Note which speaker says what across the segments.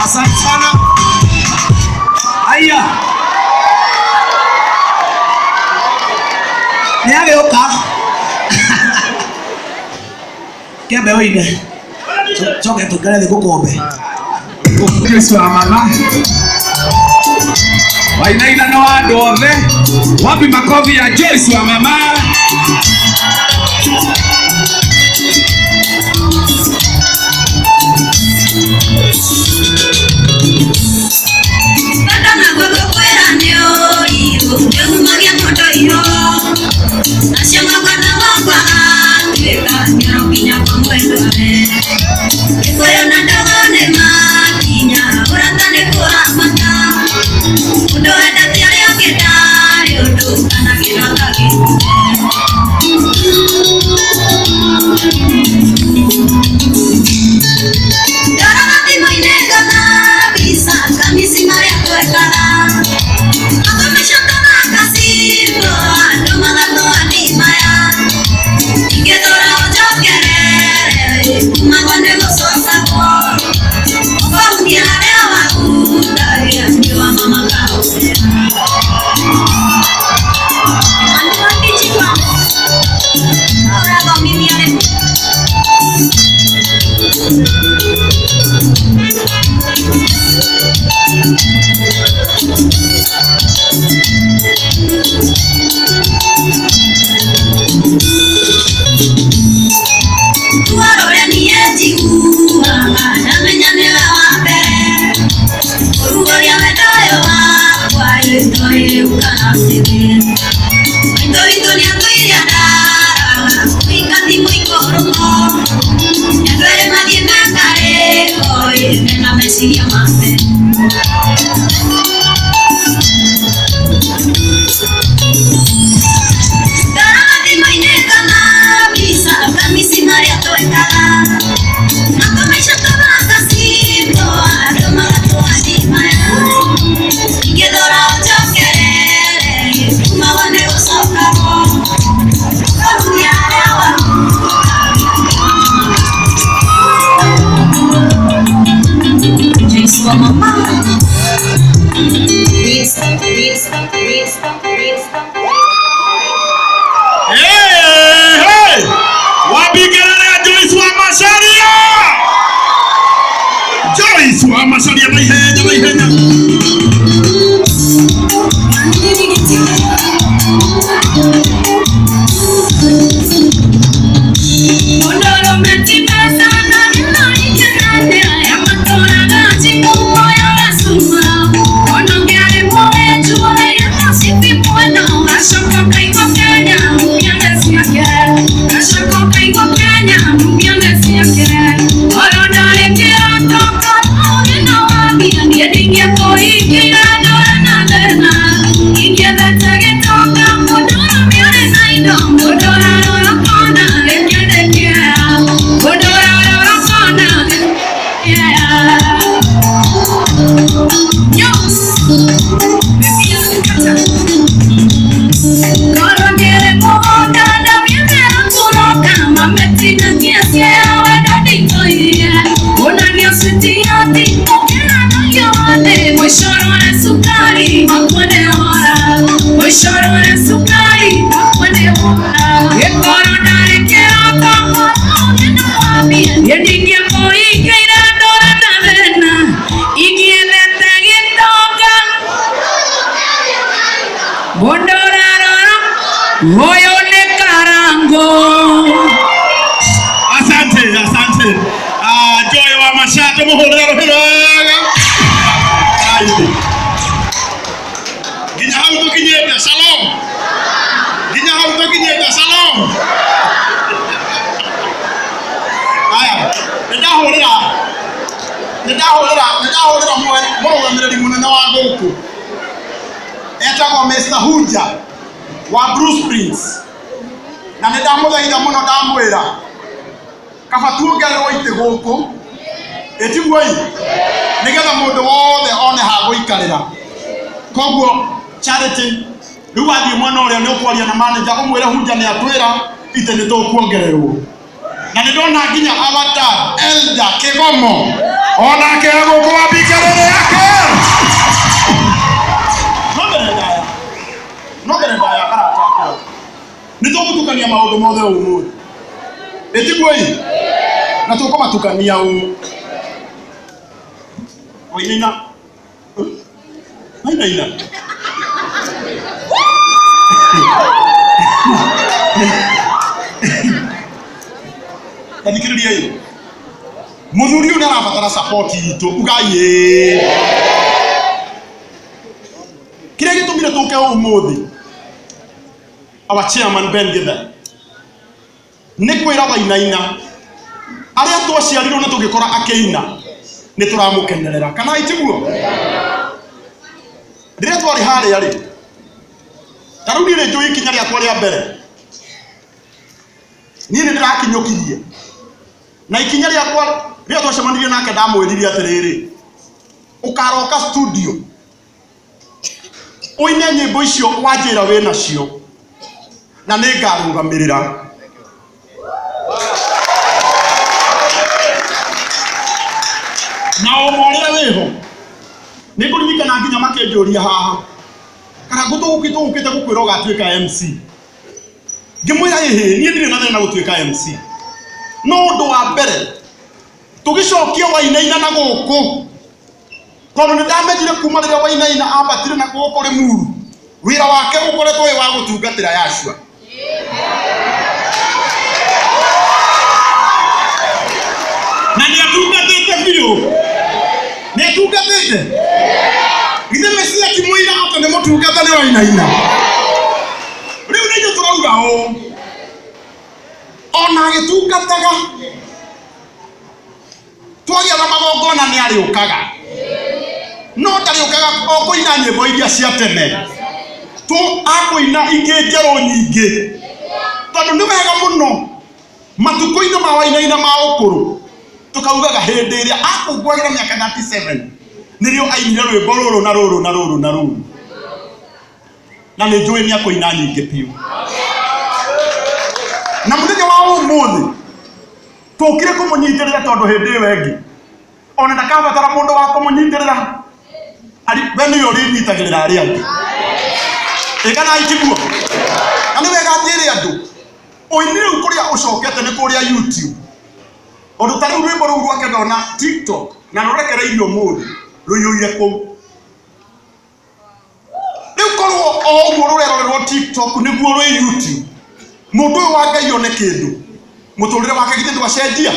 Speaker 1: Asante sana. Aya. Niage oka. Kebe oide. Choke tukale de kukombe.
Speaker 2: Yesu amama. Wainaina na watu wote. Wapi makofi ya Yesu amama?
Speaker 3: Kenya,
Speaker 2: Asante. Joy wa Mashata muhorera hiraga. Ginya hauto kinyeta shalom. Ginya hauto kinyeta shalom. Aya, ndahorera mwe mwereri munene wa guku. Etagwo Mr. Hunja wa Bruce Prince. Na ndamuthaitha muno ndamwira kaba tuongererwo ite guku etigwoi nigetha mundu wothe one ha guikarira koguo Charity riu wathie mwena uria ni ukwaria na manager umwire Hunja ni atwira ite ni tukuongererwo na ndona nginya Avatar Elder Kigomo ona ke guku wabikarire yake no ndaya karata nitugutukania maundu mothe umuthi etigwoi na tukomatukania oinaina Tadikiriria hiyo muthuri uyu arabatara support itu ugaye kile gitumire tuke umuthi our chairman Ben Githa ni kwira Wainaina aria twaciarirwo na tugikora akeina ni turamukenerera kana itiguo riria twari haria ri tarudi ri njui kinya ria twari mbere ni ndirakinyukirie na ikinya ria kwa riria twacemanirie nake ndamwiririe atiriri ukaroka studio uine nyimbo icio wanjira wina cio na ningarugamirira na omoria weho nikuririkana nginya makenjuria haha kana gutugukite gukwira ugatuika MC ngimwira ehe nie ndire na thina gutuika MC no undu wa mbere tugicokia Wainaina na guku tondu ndamejire kuma riria Wainaina ambatire na guku ri muru wira wake ukoretwo wi wa gutungatira Yashua na ni atungatite biyo ni atungatite ide mesia kimwira ato ni mutungata ni Wainaina riu ni turauga ona agitungataga twagia na magongona ni ariukaga no ndariukaga okuina nyimbo iria cia tene tu akuina ingi njeru nyingi tondu ni wega muno matuko-ini ma Wainaina ma ukuru tukaugaga hindi iria akungwagira miaka 37 nirio ainire rwimbo ruru na ruru na ruru na ruru na ni njui ni akuina nyingi piu na muthenya wa umuthi tukire kumunyitirira tondu hindi wengi ona ndakabatara mundu wa kumunyitirira ari beni yori nyitagirira ari angi ekana ikiguo na ni wega athire andu oinire ukuria ucokete ni kuria YouTube ondu tari rwimbo ruru rwake ndona TikTok na rurekereirio muthi ruyuire ku riu korwo oguo rurerorerwo TikTok niguo rwi YouTube mundu wa Ngai one kindu muturire wake gite ndwacenjia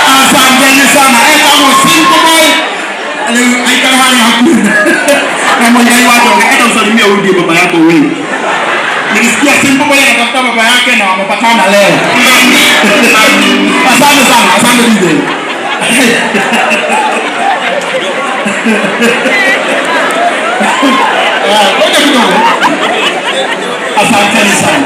Speaker 3: Asante.
Speaker 2: hapo wewe. Nilisikia Simba moja anatafuta baba yake na wamepatana leo. Asante sana, asante DJ. Ngoja kidogo. Asante sana.